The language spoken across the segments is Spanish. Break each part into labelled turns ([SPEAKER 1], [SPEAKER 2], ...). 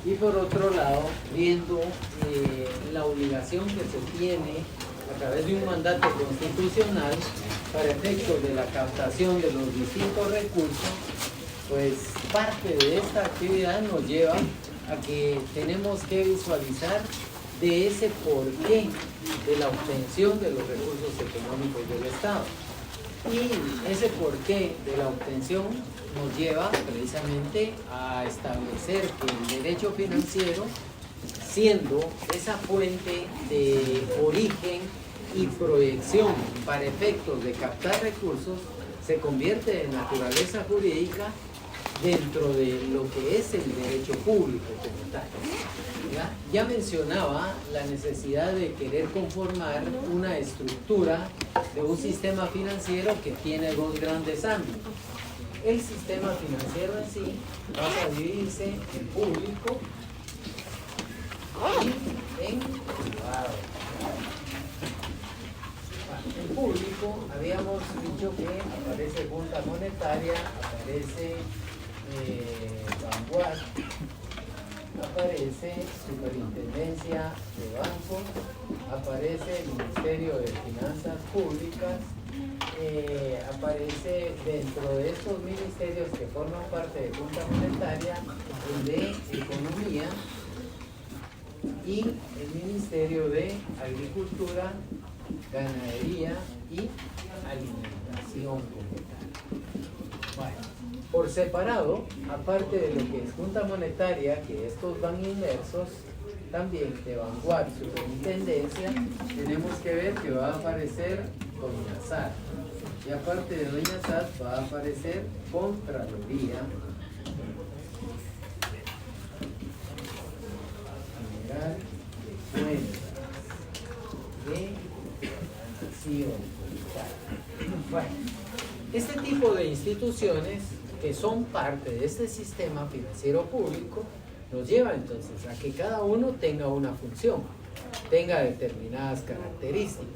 [SPEAKER 1] y por otro lado, viendo la obligación que se tiene a través de un mandato constitucional para efectos de la captación de los distintos recursos, pues parte de esta actividad nos lleva a que tenemos que visualizar de ese porqué de la obtención de los recursos económicos del Estado. Y ese porqué de la obtención nos lleva precisamente a establecer que el derecho financiero, siendo esa fuente de origen y proyección para efectos de captar recursos, se convierte de naturaleza jurídica dentro de lo que es el derecho público como tal. Ya mencionaba la necesidad de querer conformar una estructura de un sistema financiero que tiene dos grandes ámbitos. El sistema financiero en sí va a dividirse en público y en privado. En público habíamos dicho que aparece Junta Monetaria, aparece Vanguard, aparece Superintendencia de Bancos, aparece el Ministerio de Finanzas Públicas, aparece dentro de estos ministerios que forman parte de Junta Monetaria el de Economía y el Ministerio de Agricultura, Ganadería y Alimentación como tal. Bueno, por separado, aparte de lo que es Junta Monetaria, que estos van inmersos, también de Vanguard, Superintendencia, tenemos que ver que va a aparecer Doña SAT. Y aparte de Doña SAT va a aparecer Contraloría General de Cuentas de la Nación. Bueno, este tipo de instituciones que son parte de este sistema financiero público nos lleva entonces a que cada uno tenga una función, tenga determinadas características.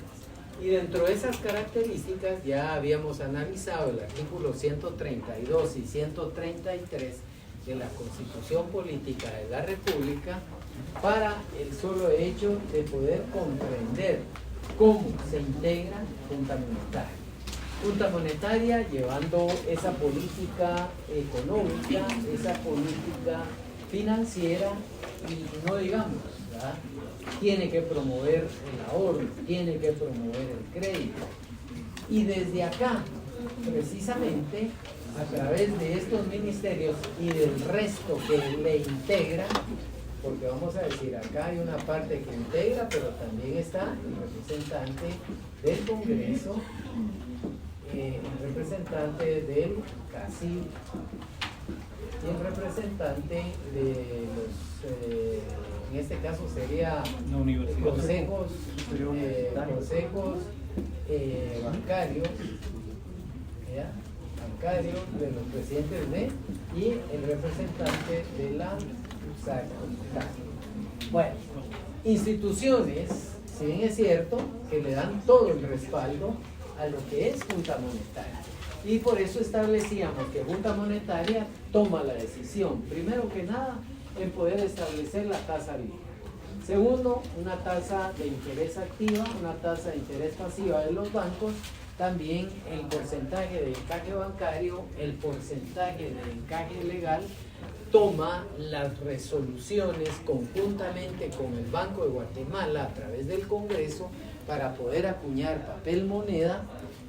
[SPEAKER 1] Y dentro de esas características ya habíamos analizado el artículo 132 y 133 de la Constitución Política de la República para el solo hecho de poder comprender cómo se integra Junta Monetaria. Junta Monetaria llevando esa política económica, esa política financiera y no digamos, ¿verdad? Tiene que promover el ahorro, tiene que promover el crédito. Y desde acá, precisamente, a través de estos ministerios y del resto que le integran, porque vamos a decir, acá hay una parte que integra, pero también está el representante del Congreso, el representante del cacique y el representante de los, en este caso sería consejos bancarios, de los presidentes de y el representante de la SAC. Bueno, instituciones, si bien es cierto, que le dan todo el respaldo a lo que es Junta Monetaria. Y por eso establecíamos que Junta Monetaria toma la decisión, primero que nada, en poder establecer la tasa libre. Segundo, una tasa de interés activa, una tasa de interés pasiva de los bancos, también el porcentaje de encaje bancario, el porcentaje de encaje legal, toma las resoluciones conjuntamente con el Banco de Guatemala a través del Congreso para poder acuñar papel moneda,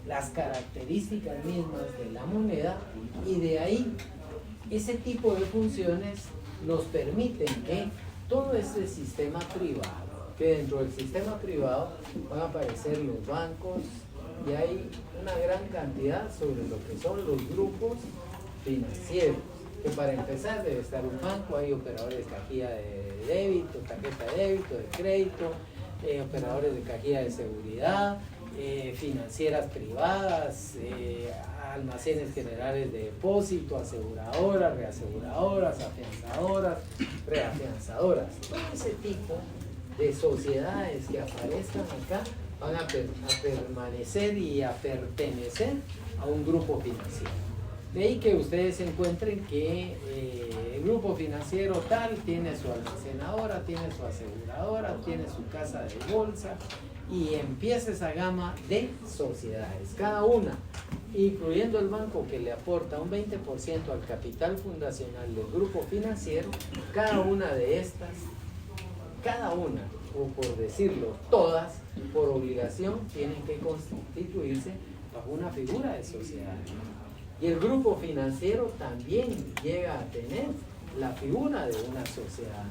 [SPEAKER 1] las características mismas de la moneda, y de ahí ese tipo de funciones nos permiten que todo este sistema privado, que dentro del sistema privado van a aparecer los bancos y hay una gran cantidad sobre lo que son los grupos financieros, que para empezar debe estar un banco, hay operadores de cajilla de débito, tarjeta de débito, de crédito, operadores de cajilla de seguridad, financieras privadas, almacenes generales de depósito, aseguradoras, reaseguradoras, afianzadoras, reafianzadoras. Todo ese tipo de sociedades que aparezcan acá van a permanecer y a pertenecer a un grupo financiero. De ahí que ustedes encuentren que el grupo financiero tal tiene su almacenadora, tiene su aseguradora, tiene su casa de bolsa, y empieza esa gama de sociedades, cada una, incluyendo el banco que le aporta un 20% al capital fundacional del grupo financiero. Cada una de estas, cada una, o por decirlo, todas, por obligación, tienen que constituirse bajo una figura de sociedad. Y el grupo financiero también llega a tener la figura de una sociedad.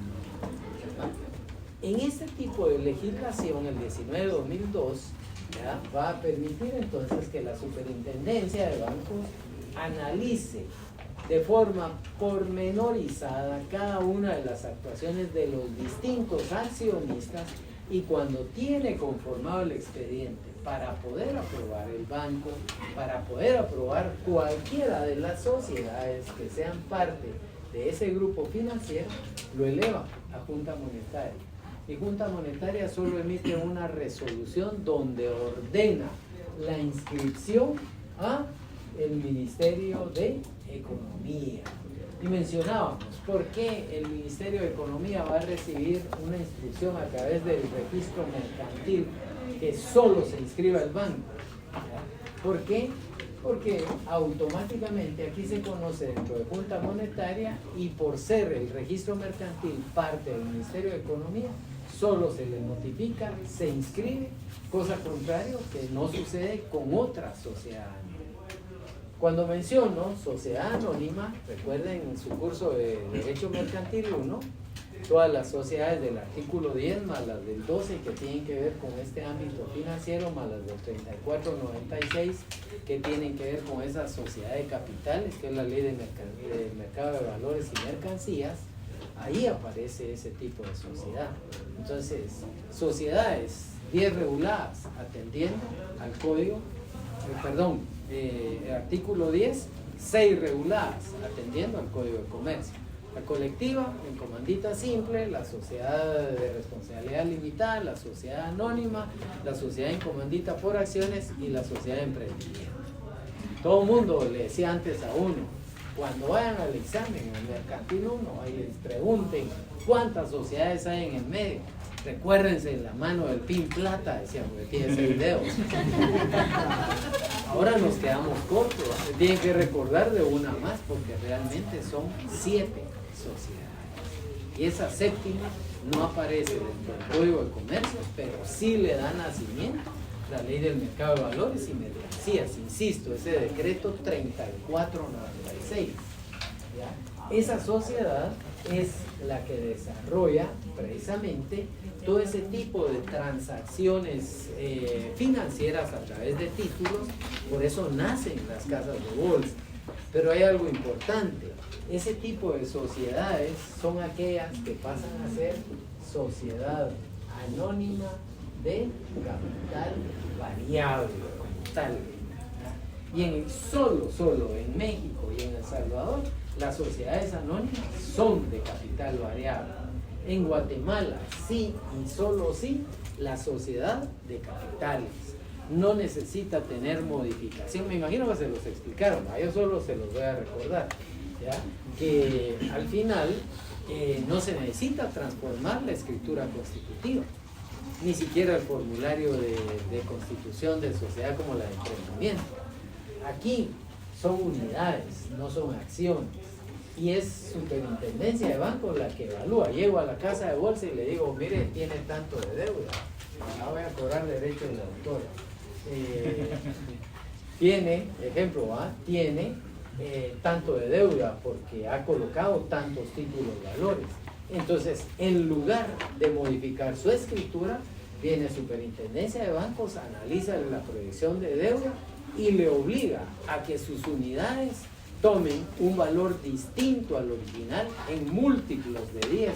[SPEAKER 1] En este tipo de legislación, el 19-2002, va a permitir entonces que la Superintendencia de Bancos analice de forma pormenorizada cada una de las actuaciones de los distintos accionistas, y cuando tiene conformado el expediente para poder aprobar el banco, para poder aprobar cualquiera de las sociedades que sean parte de ese grupo financiero, lo eleva a Junta Monetaria. Y Junta Monetaria solo emite una resolución donde ordena la inscripción a el Ministerio de Economía. Y mencionábamos por qué el Ministerio de Economía va a recibir una instrucción a través del registro mercantil que solo se inscriba el banco. ¿Por qué? Porque automáticamente aquí se conoce dentro de Junta Monetaria, y por ser el registro mercantil parte del Ministerio de Economía, solo se le notifica, se inscribe, cosa contraria que no sucede con otras sociedades. Cuando menciono sociedad anónima, recuerden en su curso de Derecho Mercantil 1, todas las sociedades del artículo 10 más las del 12 que tienen que ver con este ámbito financiero, más las del 3496 que tienen que ver con esa sociedad de capitales, que es la ley de mercado de valores y mercancías, ahí aparece ese tipo de sociedad. Entonces, sociedades 10 reguladas atendiendo al código, artículo 10, 6 reguladas atendiendo al Código de Comercio. La colectiva, en comandita simple, la sociedad de responsabilidad limitada, la sociedad anónima, la sociedad en comandita por acciones y la sociedad de emprendimiento. Todo el mundo le decía antes a uno, cuando vayan al examen, en el mercantil 1, ahí les pregunten cuántas sociedades hay en el medio. Recuérdense la mano del pin plata, decía, porque tiene 6 dedos. Ahora nos quedamos cortos, se tienen que recordar de una más, porque realmente son 7 sociedades. Y esa séptima no aparece dentro del Código de Comercio, pero sí le da nacimiento la Ley del Mercado de Valores y Mercancías, insisto, ese decreto 3496. ¿Ya? Esa sociedad es la que desarrolla precisamente todo ese tipo de transacciones financieras a través de títulos. Por eso nacen las casas de bolsa. Pero hay algo importante, ese tipo de sociedades son aquellas que pasan a ser sociedad anónima de capital variable como tal. Y solo en México y en El Salvador, las sociedades anónimas son de capital variable. En Guatemala, sí y solo sí, la sociedad de capitales. No necesita tener modificación. Me imagino que se los explicaron, yo solo se los voy a recordar, ¿ya? Que al final no se necesita transformar la escritura constitutiva, ni siquiera el formulario de constitución de sociedad como la de emprendimiento. Aquí son unidades, no son acciones. Y es Superintendencia de Bancos la que evalúa. Llego a la casa de bolsa y le digo, mire, tiene tanto de deuda, ahora voy a cobrar derecho de autor. Tiene, ejemplo, tiene tanto de deuda porque ha colocado tantos títulos valores. Entonces, en lugar de modificar su escritura, viene Superintendencia de Bancos, analiza la proyección de deuda y le obliga a que sus unidades tomen un valor distinto al original en múltiplos de 10.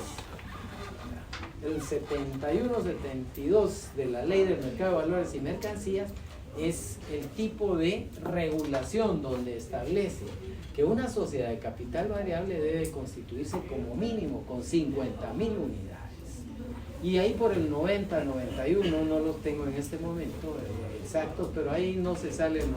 [SPEAKER 1] El 71-72 de la Ley del Mercado de Valores y Mercancías es el tipo de regulación donde establece que una sociedad de capital variable debe constituirse como mínimo con 50,000 unidades. Y ahí por el 90-91, no los tengo en este momento exactos, pero ahí no se sale el 90-91,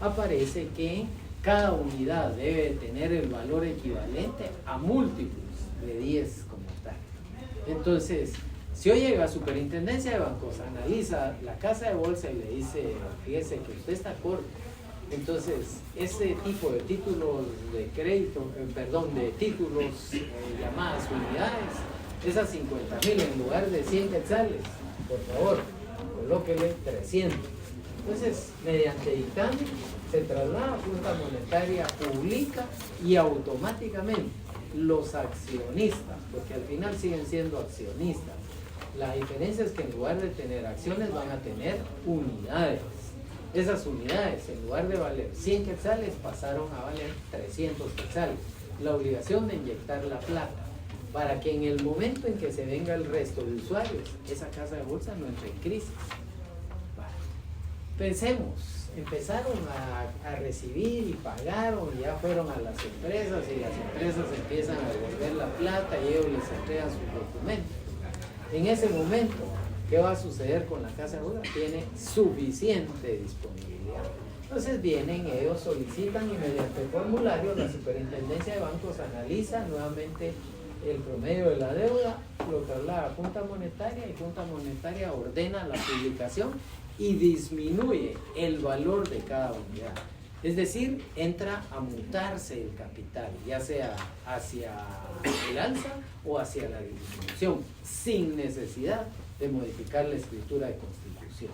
[SPEAKER 1] aparece que cada unidad debe tener el valor equivalente a múltiplos de 10 como tal. Entonces, si hoy llega a Superintendencia de Bancos, analiza la casa de bolsa y le dice, fíjese que usted está corto, entonces ese tipo de títulos de crédito, de títulos llamadas unidades, esas 50,000 en lugar de 100 quetzales, por favor, colóquele 300. Entonces, mediante dictamen, se traslada a Junta Monetaria, publica y automáticamente los accionistas, porque al final siguen siendo accionistas. La diferencia es que en lugar de tener acciones van a tener unidades. Esas unidades, en lugar de valer 100 quetzales, pasaron a valer 300 quetzales. La obligación de inyectar la plata para que en el momento en que se venga el resto de usuarios, esa casa de bolsa no entre en crisis. Vale. Pensemos, empezaron a recibir y pagaron, y ya fueron a las empresas y las empresas empiezan a devolver la plata y ellos les entregan sus documentos. En ese momento, ¿qué va a suceder con la casa de bolsa? Tiene suficiente disponibilidad. Entonces vienen, ellos solicitan y mediante formulario la Superintendencia de Bancos analiza nuevamente el promedio de la deuda, lo traslada a Junta Monetaria y Junta Monetaria ordena la publicación y disminuye el valor de cada unidad. Es decir, entra a mutarse el capital, ya sea hacia el alza o hacia la disminución, sin necesidad de modificar la escritura de constitución.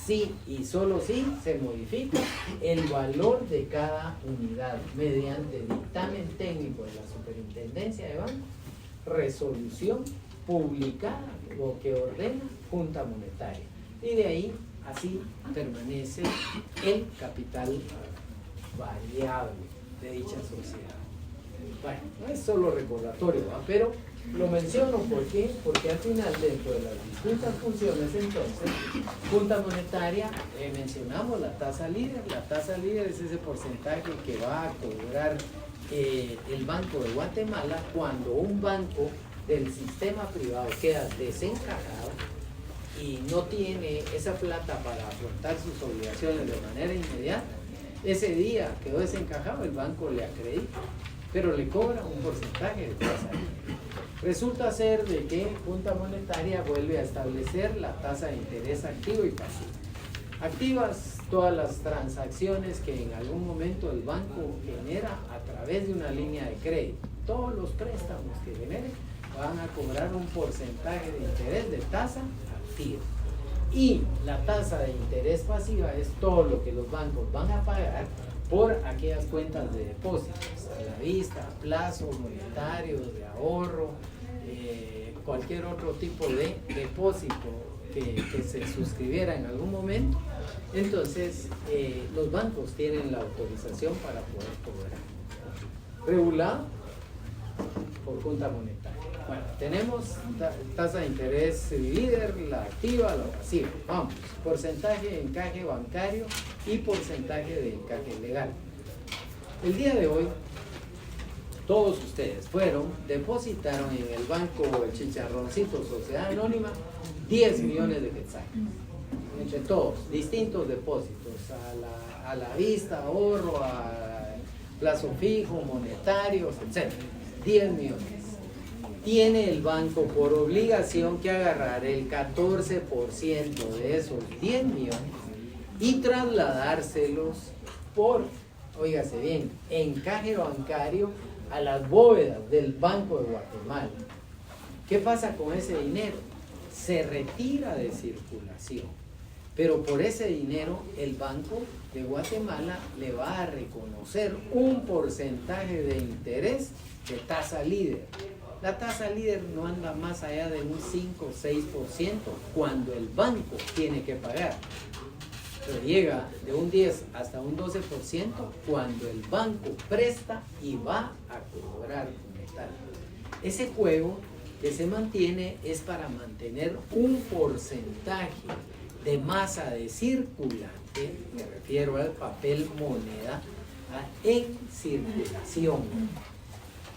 [SPEAKER 1] Sí y solo sí se modifica el valor de cada unidad mediante dictamen técnico de la Superintendencia de Bancos, resolución publicada, lo que ordena Junta Monetaria. Y de ahí, así permanece el capital variable de dicha sociedad. Bueno, no es solo recordatorio, ¿va? Pero lo menciono ¿por qué? Porque al final, dentro de las distintas funciones, entonces, Junta Monetaria, mencionamos la tasa líder. La tasa líder es ese porcentaje que va a cobrar el Banco de Guatemala cuando un banco del sistema privado queda desencajado y no tiene esa plata para afrontar sus obligaciones de manera inmediata. Ese día quedó desencajado, el banco le acredita, pero le cobra un porcentaje de tasa líder. Resulta ser de que Junta Monetaria vuelve a establecer la tasa de interés activo y pasivo. Activas todas las transacciones que en algún momento el banco genera a través de una línea de crédito. Todos los préstamos que generen van a cobrar un porcentaje de interés de tasa activa. Y la tasa de interés pasiva es todo lo que los bancos van a pagar por aquellas cuentas de depósitos, a la vista, a plazo, monetarios, de ahorro, cualquier otro tipo de depósito que se suscribiera en algún momento. Entonces, los bancos tienen la autorización para poder cobrar. Regulado por Junta Monetaria. Bueno, tenemos tasa de interés líder, la activa, la pasiva. Vamos, porcentaje de encaje bancario y porcentaje de encaje legal. El día de hoy, todos ustedes depositaron en el banco El Chicharroncito Sociedad Anónima 10 millones de quetzales. Entre todos, distintos depósitos, a la vista, ahorro, a plazo fijo, monetarios, etc. 10 millones. Tiene el banco por obligación que agarrar el 14% de esos 10 millones y trasladárselos por, óigase bien, encaje bancario a las bóvedas del Banco de Guatemala. ¿Qué pasa con ese dinero? Se retira de circulación, pero por ese dinero el Banco de Guatemala le va a reconocer un porcentaje de interés de tasa líder. La tasa líder no anda más allá de un 5 o 6% cuando el banco tiene que pagar, pero llega de un 10 hasta un 12% cuando el banco presta y va a cobrar como tal. Ese juego que se mantiene es para mantener un porcentaje de masa de circulante, me refiero al papel moneda, en circulación.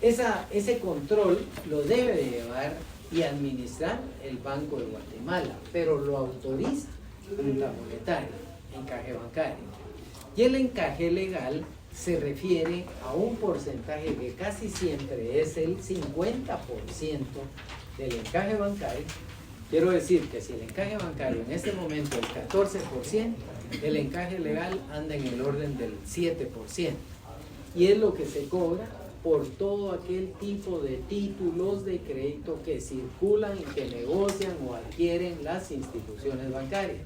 [SPEAKER 1] Ese control lo debe de llevar y administrar el Banco de Guatemala, pero lo autoriza Junta Monetaria, encaje bancario. Y el encaje legal se refiere a un porcentaje que casi siempre es el 50% del encaje bancario. Quiero decir que si el encaje bancario en este momento es 14%, el encaje legal anda en el orden del 7%. Y es lo que se cobra por todo aquel tipo de títulos de crédito que circulan y que negocian o adquieren las instituciones bancarias.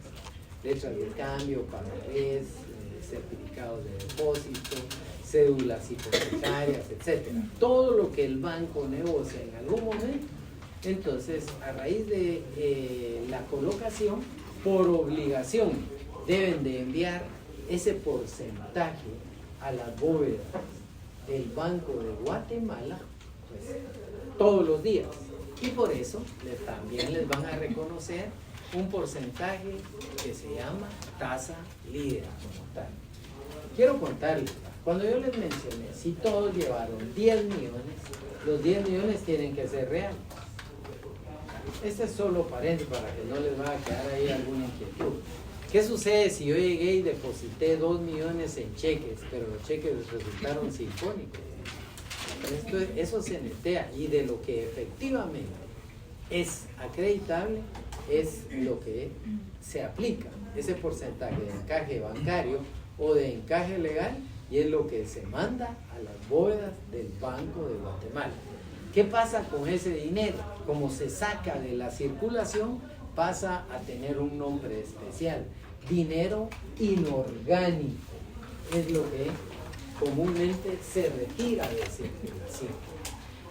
[SPEAKER 1] Letras de cambio, pagarés, certificados de depósito, cédulas hipotecarias, etc. Todo lo que el banco negocia en algún momento. Entonces, a raíz de la colocación, por obligación, deben de enviar ese porcentaje a las bóvedas del Banco de Guatemala, pues, todos los días. Y por eso también les van a reconocer un porcentaje que se llama tasa líder como tal. Quiero contarles, cuando yo les mencioné, si todos llevaron 10 millones, los 10 millones tienen que ser reales. Este es solo paréntesis para que no les vaya a quedar ahí alguna inquietud. ¿Qué sucede si yo llegué y deposité 2 millones en cheques, pero los cheques resultaron sinfónicos? Eso se netea, y de lo que efectivamente es acreditable es lo que se aplica, ese porcentaje de encaje bancario o de encaje legal, y es lo que se manda a las bóvedas del Banco de Guatemala. ¿Qué pasa con ese dinero? Como se saca de la circulación, pasa a tener un nombre especial: dinero inorgánico. Es lo que comúnmente se retira de circulación.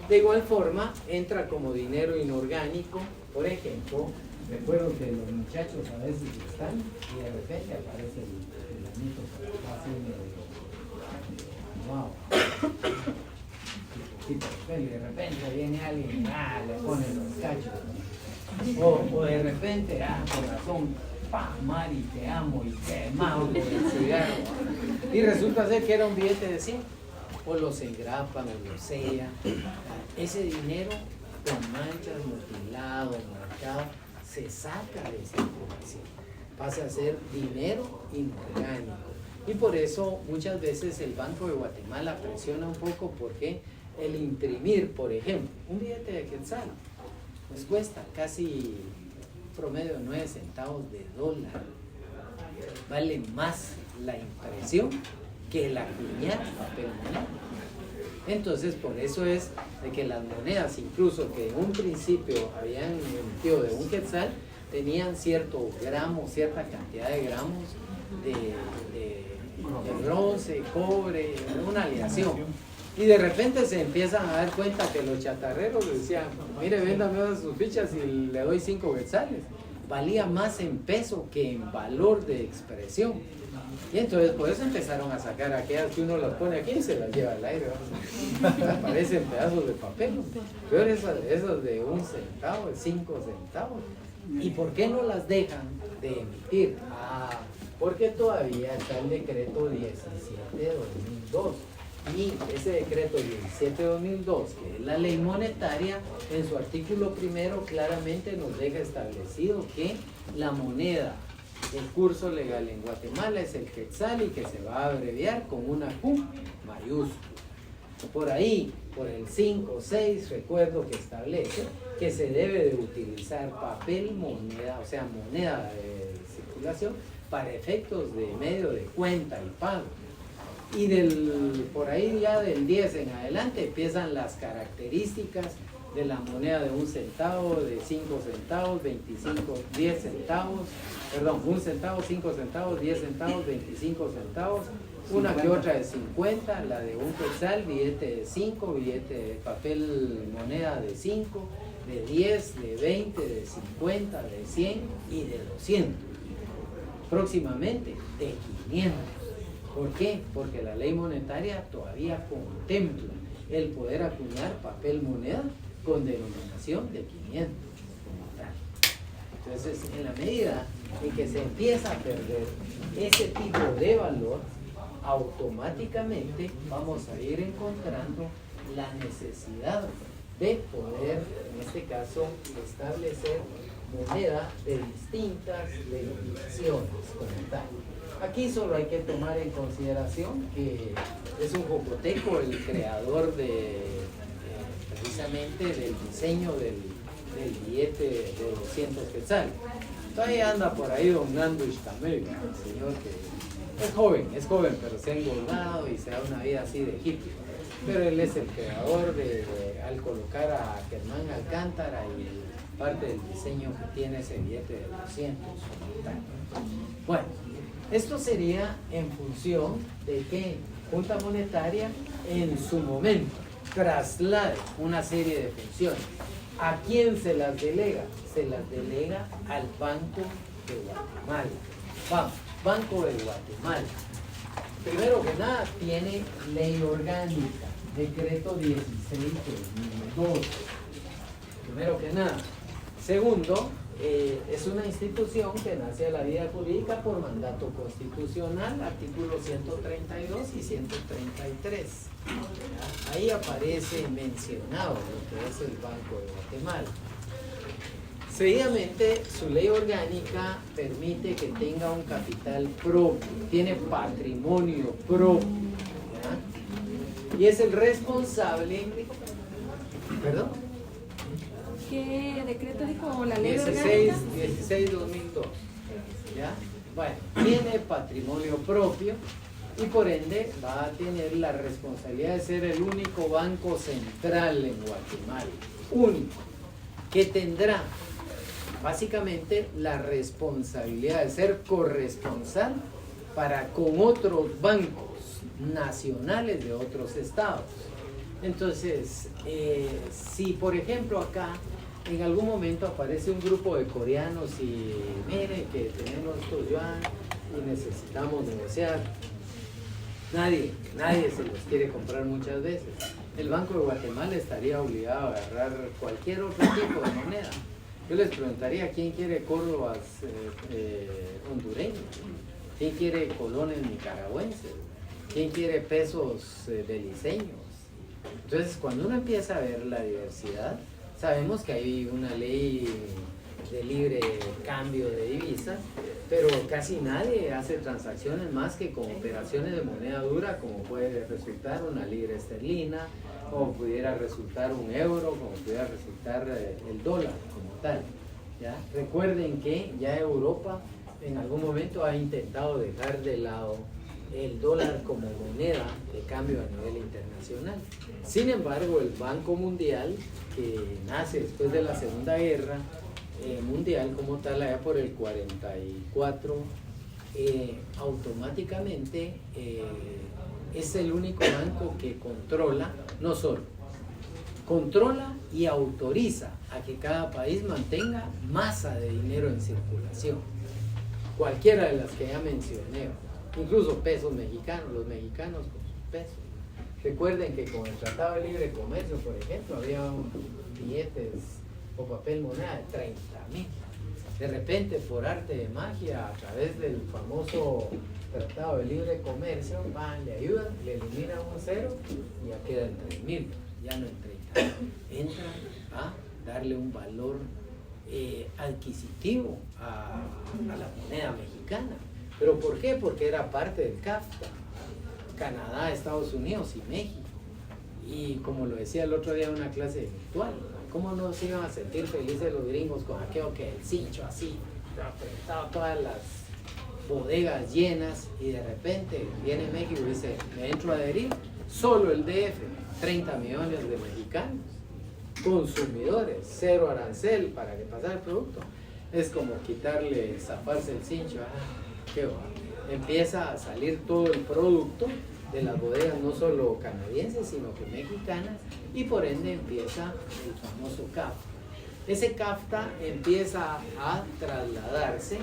[SPEAKER 1] De igual forma, entra como dinero inorgánico, por ejemplo, recuerdo que los muchachos a veces están y de repente aparece el anito así medio wow. Y de repente viene alguien, le pone los cachos. O de repente, corazón, Mari, te amo y te amo el cigarro. Y resulta ser que era un billete de 100. O los engrapan, o lo sellan. Ese dinero con manchas, mutilado, marcado, se saca de circulación. Pasa a ser dinero inorgánico. Y por eso muchas veces el Banco de Guatemala presiona un poco, porque el imprimir, por ejemplo, un billete de quetzal, pues cuesta casi promedio de 9 centavos de dólar. Vale más la impresión que el acuñar papel moneda. Entonces, por eso es de que las monedas, incluso que en un principio habían emitido de un quetzal, tenían cierto gramo, cierta cantidad de gramos de bronce, cobre, una aleación. Y de repente se empiezan a dar cuenta que los chatarreros decían: mire, véndame sus fichas y le doy 5 quetzales. Valía más en peso que en valor de expresión. Y entonces por eso empezaron a sacar aquellas que uno las pone aquí y se las lleva al aire. Aparecen pedazos de papel. Peor esas de 1 centavo, de 5 centavos. ¿Y por qué no las dejan de emitir? Porque todavía está el decreto 17 de 2002. Y ese decreto 17 de 2002, que es la ley monetaria, en su artículo primero claramente nos deja establecido que la moneda del curso legal en Guatemala es el quetzal, y que se va a abreviar con una Q mayúscula. Por ahí, por el 5.6, recuerdo que establece que se debe de utilizar papel moneda, o sea, moneda de circulación, para efectos de medio de cuenta y pago. Y por ahí ya del 10 en adelante empiezan las características de la moneda de 1 centavo, de 5 centavos, 10 centavos, perdón, 1 centavo, 5 centavos, 10 centavos, 25 centavos, una 50. Que otra de 50, la de 1 quetzal, billete de 5, billete de papel moneda de 5, de 10, de 20, de 50, de 100 y de 200. Próximamente de 500. ¿Por qué? Porque la ley monetaria todavía contempla el poder acuñar papel moneda con denominación de 500 como tal. Entonces, en la medida en que se empieza a perder ese tipo de valor, automáticamente vamos a ir encontrando la necesidad de poder, en este caso, establecer moneda de distintas denominaciones como tal. Aquí solo hay que tomar en consideración que es un jocoteco el creador precisamente del diseño del billete de 200 quetzales. Todavía anda por ahí don Nando Ishtamel, el señor que es joven, pero se ha engordado y se da una vida así de hippie. Pero él es el creador al colocar a Germán Alcántara y parte del diseño que tiene ese billete de 200. Bueno, esto sería en función de que Junta Monetaria en su momento traslade una serie de funciones. ¿A quién se las delega? Se las delega al Banco de Guatemala. Vamos, Banco de Guatemala. Primero que nada, tiene ley orgánica, decreto 16/2012. Primero que nada. Segundo, es una institución que nace a la vida jurídica por mandato constitucional, artículos 132 y 133. Ahí aparece mencionado lo que es el Banco de Guatemala. Seguidamente, su ley orgánica permite que tenga un capital propio, tiene patrimonio propio, ¿ya? Y es el responsable, ¿perdón?
[SPEAKER 2] ¿Qué decreto dijo la ley
[SPEAKER 1] 16/2002, ¿ya? Bueno, tiene patrimonio propio y por ende va a tener la responsabilidad de ser el único banco central en Guatemala, único, que tendrá básicamente la responsabilidad de ser corresponsal para con otros bancos nacionales de otros estados. Entonces, si por ejemplo acá en algún momento aparece un grupo de coreanos y mire que tenemos estos yuan y necesitamos negociar, nadie se los quiere comprar muchas veces. El Banco de Guatemala estaría obligado a agarrar cualquier otro tipo de moneda. Yo les preguntaría quién quiere córdobas hondureños, quién quiere colones nicaragüenses, quién quiere pesos beliceños. Entonces, cuando uno empieza a ver la diversidad, sabemos que hay una ley de libre cambio de divisas, pero casi nadie hace transacciones más que con operaciones de moneda dura, como puede resultar una libra esterlina, como pudiera resultar un euro, como pudiera resultar el dólar como tal, ¿ya? Recuerden que ya Europa en algún momento ha intentado dejar de lado el dólar como moneda de cambio a nivel internacional. Sin embargo, el Banco Mundial, que nace después de la Segunda Guerra Mundial como tal, allá por el 44, automáticamente es el único banco que controla, no solo, controla y autoriza a que cada país mantenga masa de dinero en circulación. Cualquiera de las que ya mencioné, incluso pesos mexicanos, los mexicanos con sus pesos. Recuerden que con el Tratado de Libre Comercio, por ejemplo, había billetes o papel moneda de 30,000. De repente, por arte de magia, a través del famoso Tratado de Libre Comercio, le ayudan, le eliminan un cero y ya queda en 3,000, ya no en 30,000. Entran a darle un valor adquisitivo a la moneda mexicana. ¿Pero por qué? Porque era parte del CAFTA, Canadá, Estados Unidos y México. Y como lo decía el otro día en una clase virtual, ¿cómo no se iban a sentir felices los gringos con aquello que el cincho así, apretado, todas las bodegas llenas, y de repente viene México y dice, me entro a adherir, solo el DF, 30 millones de mexicanos, consumidores, cero arancel para que pasara el producto? Es como quitarle, zafarse el cincho, qué va. Empieza a salir todo el producto de las bodegas, no solo canadienses, sino que mexicanas, y por ende empieza el famoso CAFTA. Ese CAFTA empieza a trasladarse,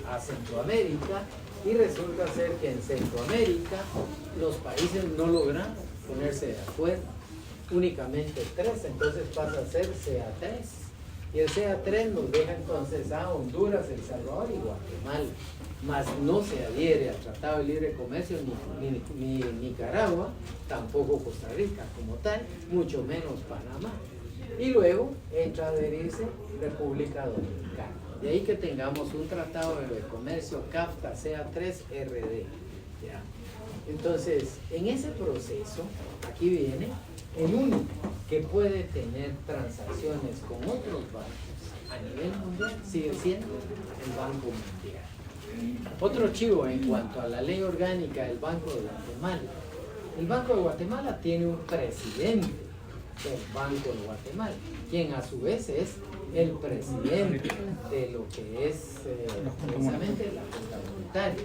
[SPEAKER 1] a Centroamérica, y resulta ser que en Centroamérica los países no logran ponerse de acuerdo, únicamente 3, entonces pasa a ser CA3. Y el CA3 nos deja entonces a Honduras, El Salvador y Guatemala, mas no se adhiere al Tratado de Libre Comercio ni Nicaragua, tampoco Costa Rica como tal, mucho menos Panamá. Y luego entra a adherirse República Dominicana. De ahí que tengamos un tratado de comercio CAFTA CA3-RD. ¿Ya? Entonces, en ese proceso, aquí viene el único que puede tener transacciones con otros bancos a nivel mundial, sigue siendo el Banco Mundial. Otro chivo en cuanto a la ley orgánica del Banco de Guatemala. El Banco de Guatemala tiene un presidente del Banco de Guatemala, quien a su vez es el presidente de lo que es precisamente la Junta Monetaria.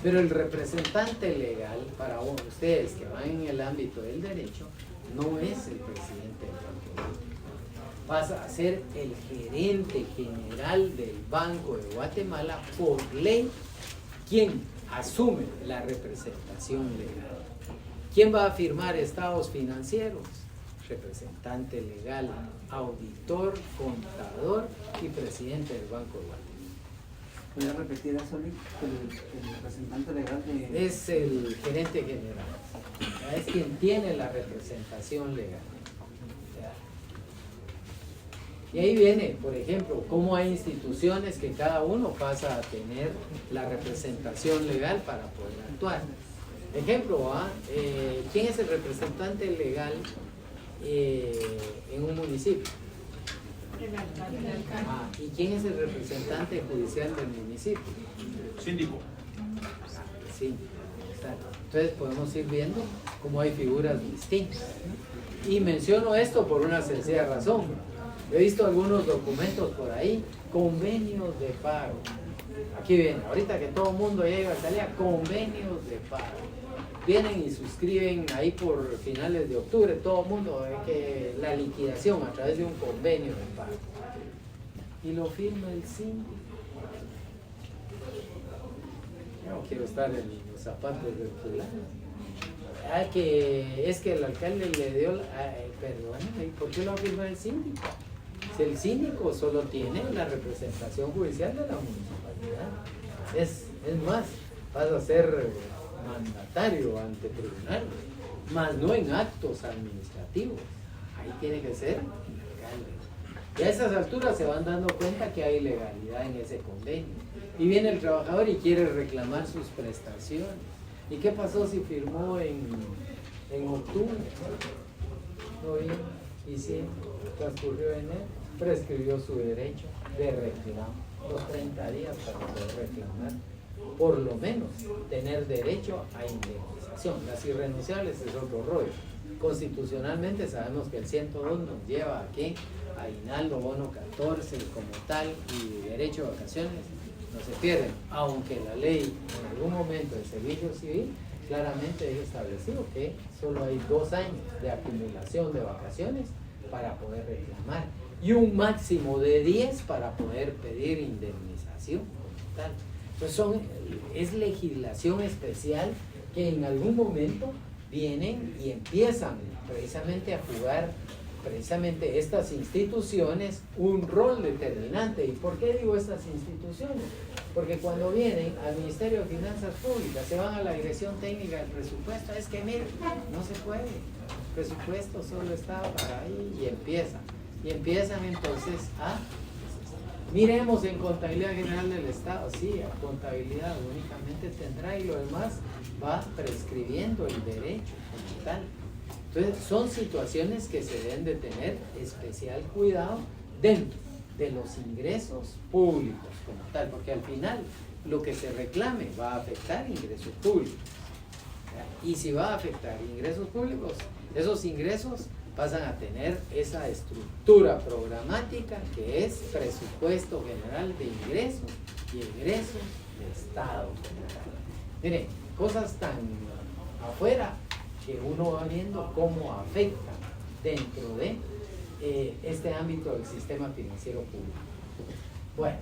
[SPEAKER 1] Pero el representante legal, para ustedes que van en el ámbito del derecho, no es el presidente del Banco. Pasa a ser el gerente general del Banco de Guatemala por ley, quien asume la representación legal. ¿Quién va a firmar estados financieros? Representante legal, auditor, contador y presidente del Banco de Guatemala.
[SPEAKER 3] ¿Puede repetir eso, Luis? El representante legal de...
[SPEAKER 1] Es el gerente general, es quien tiene la representación legal. Y ahí viene, por ejemplo, cómo hay instituciones que cada uno pasa a tener la representación legal para poder actuar. Ejemplo, ¿quién es el representante legal en un municipio?
[SPEAKER 2] El alcalde.
[SPEAKER 1] ¿Y quién es el representante judicial del municipio?
[SPEAKER 4] Síndico.
[SPEAKER 1] Sí, exacto. Entonces podemos ir viendo cómo hay figuras distintas. Y menciono esto por una sencilla razón. He visto algunos documentos por ahí, convenios de pago. Aquí viene, ahorita que todo el mundo llega a salir, convenios de pago. Vienen y suscriben ahí por finales de octubre, todo el mundo, que la liquidación a través de un convenio de pago. Y lo firma el síndico. Yo no quiero estar en los zapatos del fulano. Es que el alcalde le dio, perdón, ¿y por qué lo firma el síndico? Si el síndico solo tiene la representación judicial de la municipalidad. Es más, vas a ser mandatario ante tribunal, más no en actos administrativos. Ahí tiene que ser alcalde. Y a esas alturas se van dando cuenta que hay ilegalidad en ese convenio. Y viene el trabajador y quiere reclamar sus prestaciones. ¿Y qué pasó si firmó en octubre? Noviembre, diciembre, transcurrió enero, prescribió su derecho de reclamo. Los 30 días para poder reclamar, por lo menos, tener derecho a indemnización. Las irrenunciables es otro rollo. Constitucionalmente sabemos que el 102 nos lleva a que aguinaldo, bono 14 como tal y derecho a vacaciones no se pierden, aunque la ley en algún momento del servicio civil claramente es establecido que solo hay 2 años de acumulación de vacaciones para poder reclamar y un máximo de 10 para poder pedir indemnización como tal. Entonces es legislación especial que en algún momento vienen y empiezan precisamente a jugar precisamente estas instituciones un rol determinante. ¿Y por qué digo estas instituciones? Porque cuando vienen al Ministerio de Finanzas Públicas, se van a la Dirección Técnica del Presupuesto, es que miren, no se puede, el presupuesto solo está para ahí y empiezan entonces a... Miremos en Contabilidad General del Estado, sí, a contabilidad únicamente tendrá y lo demás va prescribiendo el derecho como tal. Entonces son situaciones que se deben de tener especial cuidado dentro de los ingresos públicos como tal, porque al final lo que se reclame va a afectar ingresos públicos. Y si va a afectar ingresos públicos, esos ingresos pasan a tener esa estructura programática que es presupuesto general de ingresos y egresos de Estado. Miren, cosas tan afuera que uno va viendo cómo afecta dentro de este ámbito del sistema financiero público. Bueno,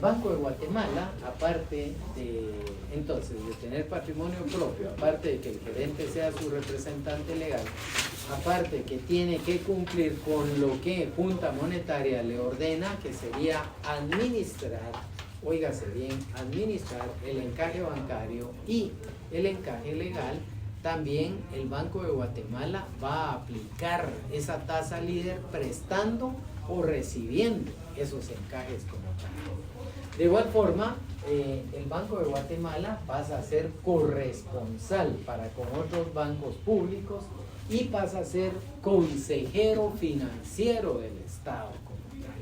[SPEAKER 1] Banco de Guatemala, aparte de tener patrimonio propio, aparte de que el gerente sea su representante legal, aparte que tiene que cumplir con lo que Junta Monetaria le ordena, que sería administrar, óigase bien, administrar el encaje bancario y el encaje legal, también el Banco de Guatemala va a aplicar esa tasa líder prestando o recibiendo esos encajes como tal. De igual forma, el Banco de Guatemala pasa a ser corresponsal para con otros bancos públicos y pasa a ser consejero financiero del Estado como tal.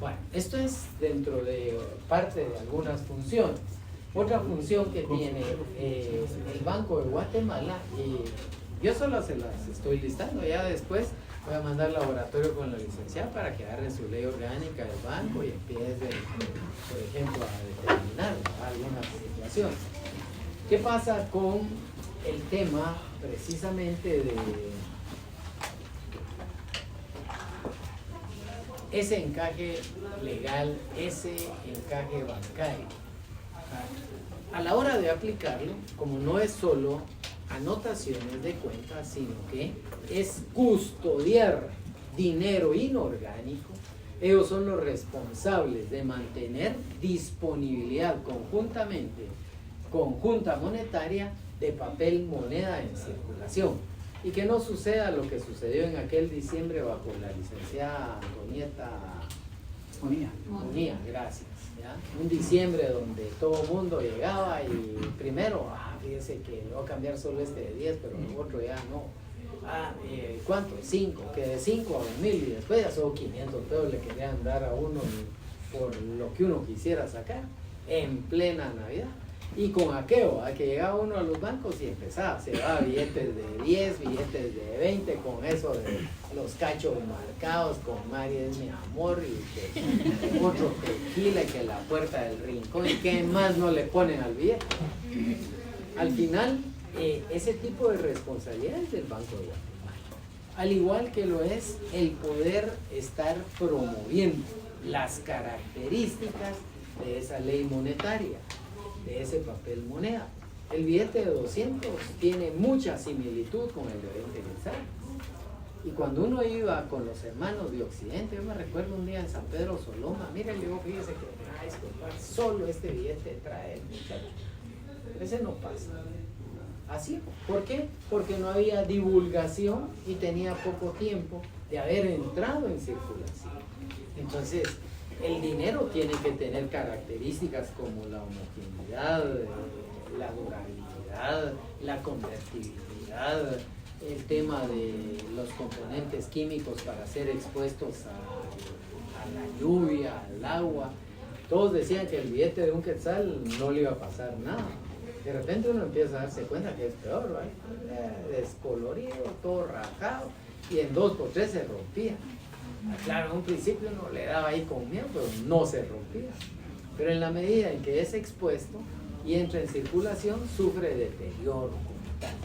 [SPEAKER 1] Bueno, esto es dentro de parte de algunas funciones. Otra función que tiene el Banco de Guatemala, yo solo se las estoy listando, ya después voy a mandar laboratorio con la licenciada para que agarre su ley orgánica del banco y empiece, por ejemplo, a determinar algunas situaciones. ¿Qué pasa con el tema precisamente de ese encaje legal, ese encaje bancario? A la hora de aplicarlo, como no es solo anotaciones de cuentas, sino que es custodiar dinero inorgánico, ellos son los responsables de mantener disponibilidad conjunta monetaria de papel moneda en circulación, y que no suceda lo que sucedió en aquel diciembre bajo la licenciada Antonieta Munía, gracias. ¿Ya? Un diciembre donde todo el mundo llegaba y primero, fíjese que le voy a cambiar solo este de 10, pero el otro ya no. ¿Cuánto? 5, que de 5 a 1000 y después ya son 500 pesos le querían dar a uno por lo que uno quisiera sacar en plena Navidad. Y con aquello, que llegaba uno a los bancos y empezaba, se llevaba billetes de 10, billetes de 20, con eso de los cachos marcados, con Mari es mi amor, y que otro tequila, y que la puerta del rincón, y que más no le ponen al billete. Al final, ese tipo de responsabilidad es del Banco de Guatemala. Al igual que lo es el poder estar promoviendo las características de esa ley monetaria, de ese papel moneda. El billete de 200 tiene mucha similitud con el de 20 quetzales. Y cuando uno iba con los hermanos de Occidente, yo me recuerdo un día en San Pedro Soloma, mira, le digo, fíjese que solo este billete trae el muchacho. Ese no pasa. Así, ¿por qué? Porque no había divulgación y tenía poco tiempo de haber entrado en circulación. Entonces, el dinero tiene que tener características como la homogeneidad, la durabilidad, la convertibilidad, el tema de los componentes químicos para ser expuestos a la lluvia, al agua. Todos decían que el billete de 1 quetzal no le iba a pasar nada. De repente uno empieza a darse cuenta que es peor, ¿vale? Descolorido, todo rajado, y en 2 por 3 se rompía. Claro, en un principio uno le daba ahí con miedo, pero no se rompía. Pero en la medida en que es expuesto y entra en circulación, sufre deterioro como tal.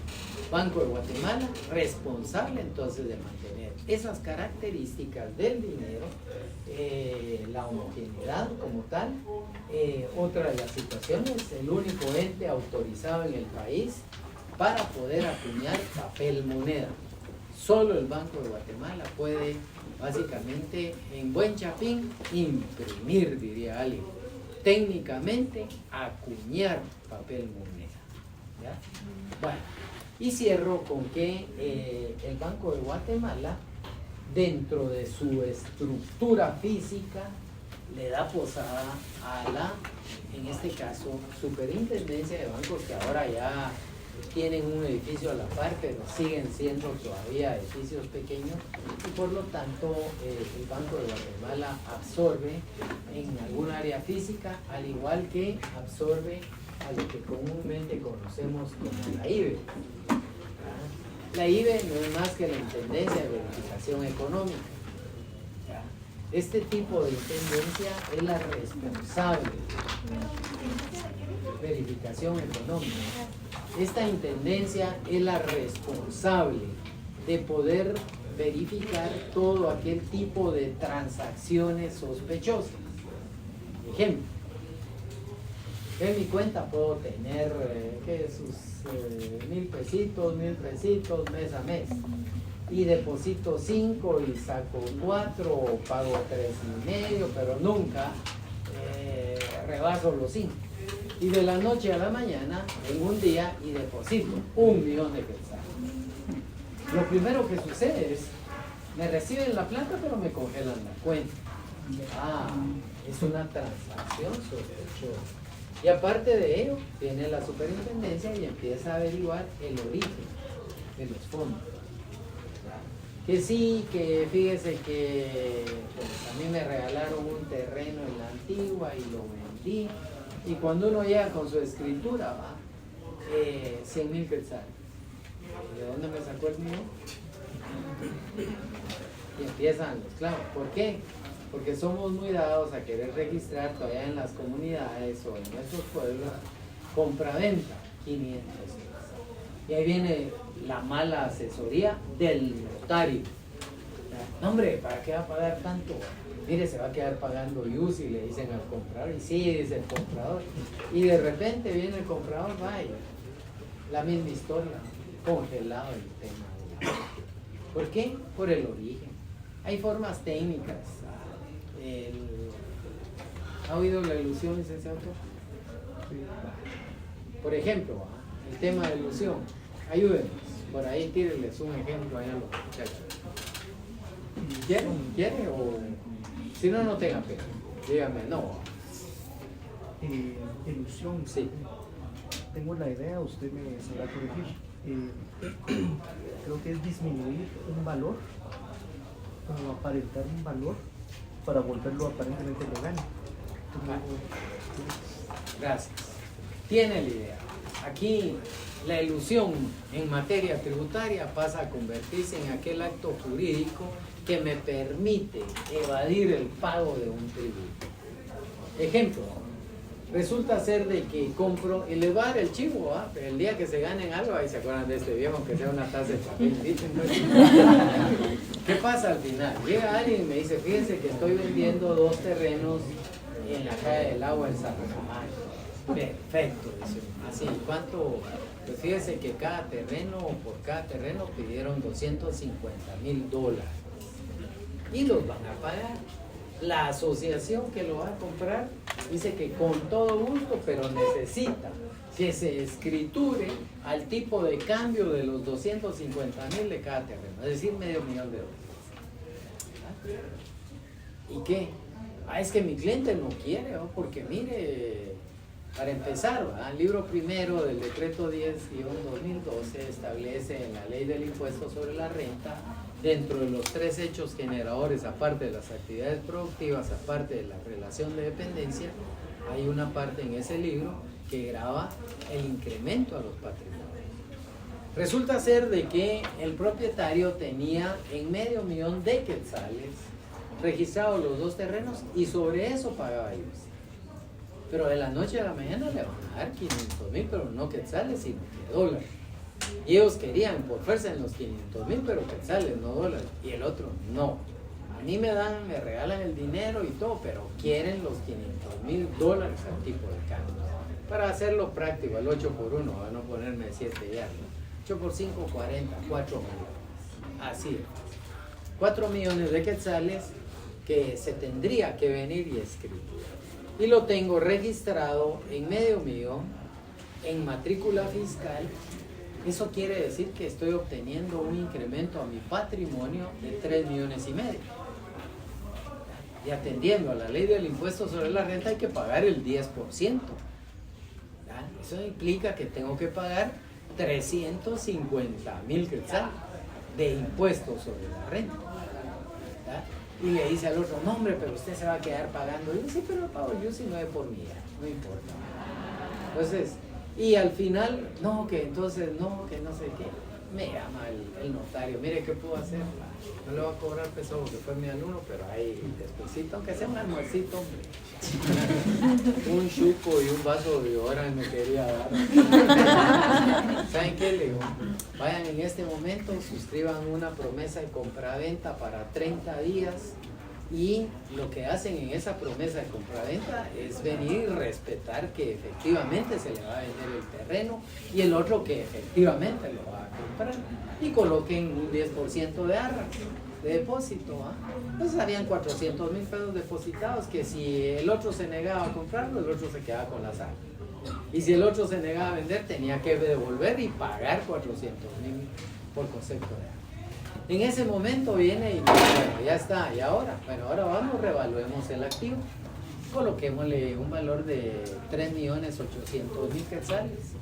[SPEAKER 1] Banco de Guatemala, responsable entonces de mantener esas características del dinero, la homogeneidad como tal. Otra de las situaciones, el único ente autorizado en el país para poder acuñar papel moneda. Solo el Banco de Guatemala puede, básicamente, en buen chapín, imprimir, diría alguien, técnicamente acuñar papel moneda. ¿Ya? Bueno, y cierro con que el Banco de Guatemala, dentro de su estructura física, le da posada a la, en este caso, Superintendencia de Bancos, que ahora ya tienen un edificio a la par, pero siguen siendo todavía edificios pequeños, y por lo tanto el Banco de Guatemala absorbe en algún área física, al igual que absorbe a lo que comúnmente conocemos como la IBE. La IBE no es más que la Intendencia de Verificación Económica. Este tipo de intendencia es la responsable de verificación económica. Esta intendencia es la responsable de poder verificar todo aquel tipo de transacciones sospechosas. Ejemplo, en mi cuenta puedo tener sus 1000 pesitos mes a mes, y deposito 5 y saco 4 o pago 3.5, pero nunca rebaso los 5. Y de la noche a la mañana, en un día, y deposito 1 millón de quetzales. Lo primero que sucede es, me reciben la plata, pero me congelan la cuenta. Es una transacción sospechosa. Y aparte de ello, viene la superintendencia y empieza a averiguar el origen de los fondos. Que sí, que fíjese que pues, a mí me regalaron un terreno en la Antigua y lo vendí. Y cuando uno llega con su escritura, 100,000 quetzales. ¿De dónde me sacó el mío? Y empiezan los clavos. ¿Por qué? Porque somos muy dados a querer registrar todavía en las comunidades o en nuestros pueblos compraventa 500 quetzales. Y ahí viene la mala asesoría del notario. No, hombre, ¿para qué va a pagar tanto? Mire, se va a quedar pagando IUSI, le dicen al comprador. Y sí, dice el comprador. Y de repente viene el comprador, vaya, la misma historia, congelado el tema. ¿Por qué? Por el origen. Hay formas técnicas. ¿Ha oído la ilusión, licenciado? Por ejemplo, el tema de ilusión. Ayúdenos. Por ahí tírenles un ejemplo allá a los muchachos. ¿Quieren? O si no, no tengan pena. Dígame, no.
[SPEAKER 4] Ilusión.
[SPEAKER 1] Sí.
[SPEAKER 4] Tengo la idea, usted me sabrá corregir. Creo que es disminuir un valor, como aparentar un valor para volverlo aparentemente legal.
[SPEAKER 1] Gracias. Tiene la idea. Aquí la ilusión en materia tributaria pasa a convertirse en aquel acto jurídico que me permite evadir el pago de un tributo. Ejemplo, resulta ser de que compro, y les va a dar el chivo, pero el día que se ganen algo, ahí se acuerdan de este viejo, aunque sea una taza de papel. ¿Qué pasa al final? Llega alguien y me dice, fíjense que estoy vendiendo 2 terrenos en la calle del agua en San Ramón. Perfecto, dice. Así, ¿cuánto? Pues fíjense que por cada terreno pidieron $250,000 y los van a pagar. La asociación que lo va a comprar dice que con todo gusto, pero necesita que se escriture al tipo de cambio de los 250,000 de cada terreno, es decir, $500,000. ¿Y qué? Es que mi cliente no quiere, porque mire, para empezar, el libro primero del decreto 10-2012 establece en la ley del impuesto sobre la renta, dentro de los 3 hechos generadores, aparte de las actividades productivas, aparte de la relación de dependencia, hay una parte en ese libro que grava el incremento a los patrimonios. Resulta ser de que el propietario tenía en $500,000 de quetzales registrados los 2 terrenos y sobre eso pagaba IVA. Pero de la noche a la mañana le van a dar 500,000, pero no quetzales, sino que dólares. Y ellos querían por fuerza en los 500,000, pero quetzales, no dólares. Y el otro, no. A mí me regalan el dinero y todo, pero quieren los $500,000 al tipo de cambio. Para hacerlo práctico, el 8 por 1, para no ponerme 7 ya. 8 por 5, 40, 4 millones. Así es. 4 millones de quetzales que se tendría que venir y escribir. Y lo tengo registrado en $500,000 en matrícula fiscal. Eso quiere decir que estoy obteniendo un incremento a mi patrimonio de $3,5 millones. Y atendiendo a la ley del impuesto sobre la renta hay que pagar el 10%. Eso implica que tengo que pagar 350,000 quetzales de impuestos sobre la renta. Y le dice al otro, no hombre, pero usted se va a quedar pagando. Y yo, sí, pero pago yo si no es por mí, no importa. Entonces, y al final, no, que entonces no, que no sé qué. Me llama el notario, mire qué puedo hacer. No le voy a cobrar peso porque fue mi alumno, pero ahí despuésito, aunque sea un almuercito, hombre. Un chuco y un vaso de hora me quería dar. ¿Saben qué? Le digo, vayan en este momento, suscriban una promesa de compraventa para 30 días y lo que hacen en esa promesa de compraventa es venir y respetar que efectivamente se le va a vender el terreno y el otro que efectivamente lo va a comprar y coloquen un 10% de arras de depósito. Entonces habían 400,000 pesos depositados que si el otro se negaba a comprarlo, el otro se quedaba con las arras. Y si el otro se negaba a vender, tenía que devolver y pagar 400.000 por concepto de agua. En ese momento viene y dice, bueno, ya está, y ahora, bueno, ahora vamos, revaluemos el activo. Coloquémosle un valor de 3.800.000 quetzales,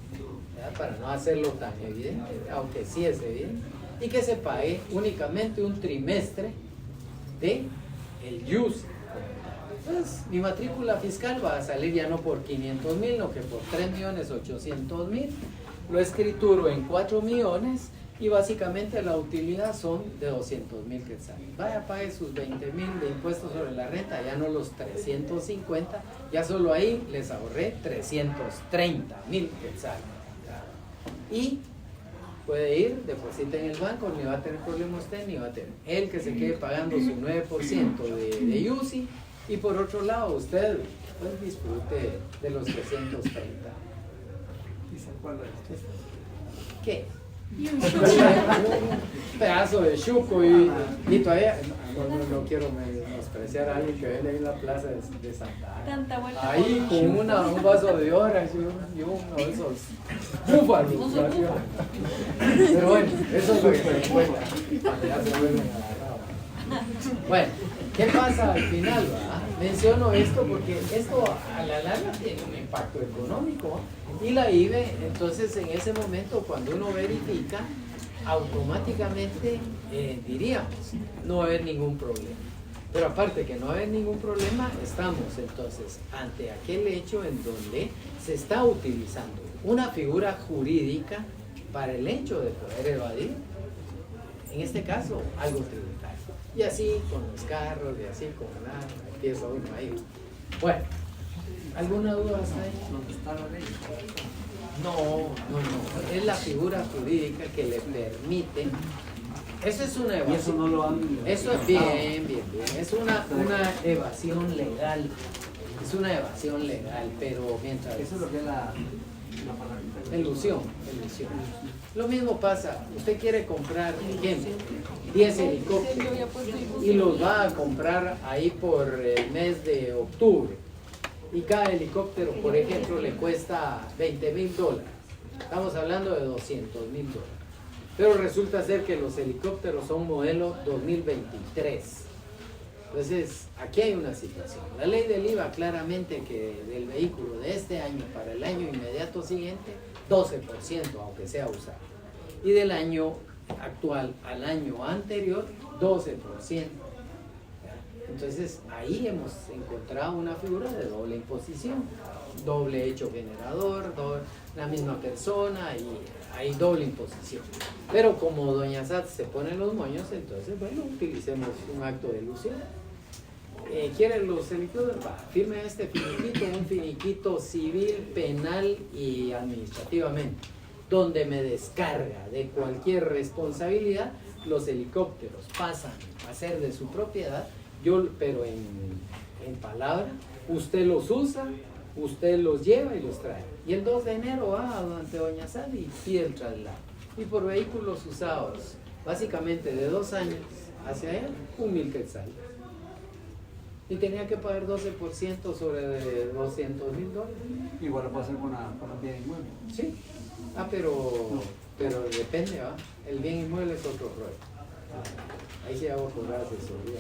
[SPEAKER 1] ¿verdad? Para no hacerlo tan evidente, aunque sí es evidente, y que se pague únicamente un trimestre de el use. Entonces, mi matrícula fiscal va a salir ya no por 500.000, no que por 3.800.000. Lo escrituro en 4 millones y básicamente la utilidad son de 200.000 quetzales. Vaya, pague sus 20.000 de impuestos sobre la renta, ya no los 350, ya solo ahí les ahorré 330.000 quetzales. Y puede ir, deposita en el banco, ni va a tener problema usted, ni va a tener él que se quede pagando su 9% de UCI, y por otro lado usted pues disfrute de los 330.
[SPEAKER 3] ¿Y se acuerda de usted?
[SPEAKER 1] ¿Qué?
[SPEAKER 2] Y un
[SPEAKER 1] Un pedazo de chuco y todavía no quiero menospreciar a alguien que vende ahí en la plaza de Santa Ana.
[SPEAKER 2] tanta vuelta.
[SPEAKER 1] Ahí con un vaso de horas y uno de esos búfalos. Pero bueno, eso es lo que se encuentra. Ya se vuelven a la raba. Bueno, ¿qué pasa al final? ¿Verdad? Menciono esto porque esto a la larga tiene un impacto económico. Y la IVE, entonces en ese momento cuando uno verifica, automáticamente diríamos, no va a haber ningún problema. Pero aparte que no va a haber ningún problema, estamos entonces ante aquel hecho en donde se está utilizando una figura jurídica para el hecho de poder evadir, en este caso, algo tributario. Y así con los carros, y así con nada, empieza uno ahí. Bueno, ¿alguna duda hasta ahí?
[SPEAKER 3] ¿Dónde está la ley?
[SPEAKER 1] No, es la figura jurídica que le permite. Eso es una evasión.
[SPEAKER 3] Y eso no lo han...
[SPEAKER 1] Eso es bien. Es una evasión legal. Es una evasión legal, pero mientras...
[SPEAKER 3] Eso es lo que es la palabrita.
[SPEAKER 1] Ilusión. Lo mismo pasa, usted quiere comprar, ejemplo, 10 helicópteros y los va a comprar ahí por el mes de octubre. Y cada helicóptero, por ejemplo, le cuesta $20.000. Estamos hablando de $200.000. Pero resulta ser que los helicópteros son modelo 2023. Entonces, aquí hay una situación. La ley del IVA claramente que del vehículo de este año para el año inmediato siguiente, 12%, aunque sea usado. Y del año actual al año anterior, 12%. Entonces, ahí hemos encontrado una figura de doble imposición, doble hecho generador, la misma persona, y hay doble imposición. Pero como doña Sat se pone los moños, entonces, bueno, utilicemos un acto de ilusión. ¿Quieren los helicópteros? Firme este finiquito, un finiquito civil, penal y administrativamente, donde me descarga de cualquier responsabilidad. Los helicópteros pasan a ser de su propiedad, pero en palabra, usted los usa, usted los lleva y los trae. Y el 2 de enero va ante doña Sal y pide el traslado. Y por vehículos usados, básicamente de 2 años hacia él, 1.000 quetzales. Y tenía que pagar 12% sobre $200.000.
[SPEAKER 3] Igual lo puede hacer con un bien inmueble.
[SPEAKER 1] Sí. Pero depende, ¿va? El bien inmueble es otro rollo. Ahí sí hago cobrar asesoría.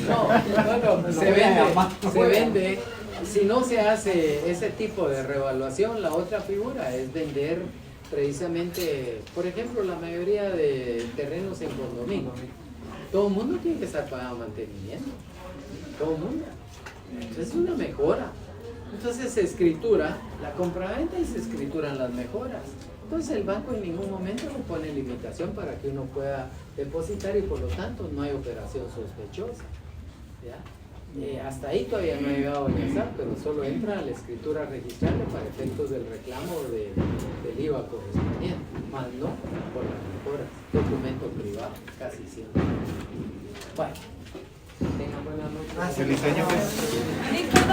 [SPEAKER 1] No, se vende. Si no se hace ese tipo de revaluación, la otra figura es vender precisamente, por ejemplo, la mayoría de terrenos en condominio. Todo el mundo tiene que estar pagando mantenimiento. Todo el mundo. Entonces es una mejora. Entonces se escritura la compraventa y se escrituran las mejoras. Entonces el banco en ningún momento no pone limitación para que uno pueda depositar y por lo tanto no hay operación sospechosa. ¿Ya? Hasta ahí todavía no ha llegado a ingresar, pero solo entra a la escritura registrable para efectos del reclamo del IVA correspondiente, más no por las mejoras. Documento privado, casi siempre. Bueno, tengan buenas noches.
[SPEAKER 5] Feliz año.
[SPEAKER 2] Ay, perdón.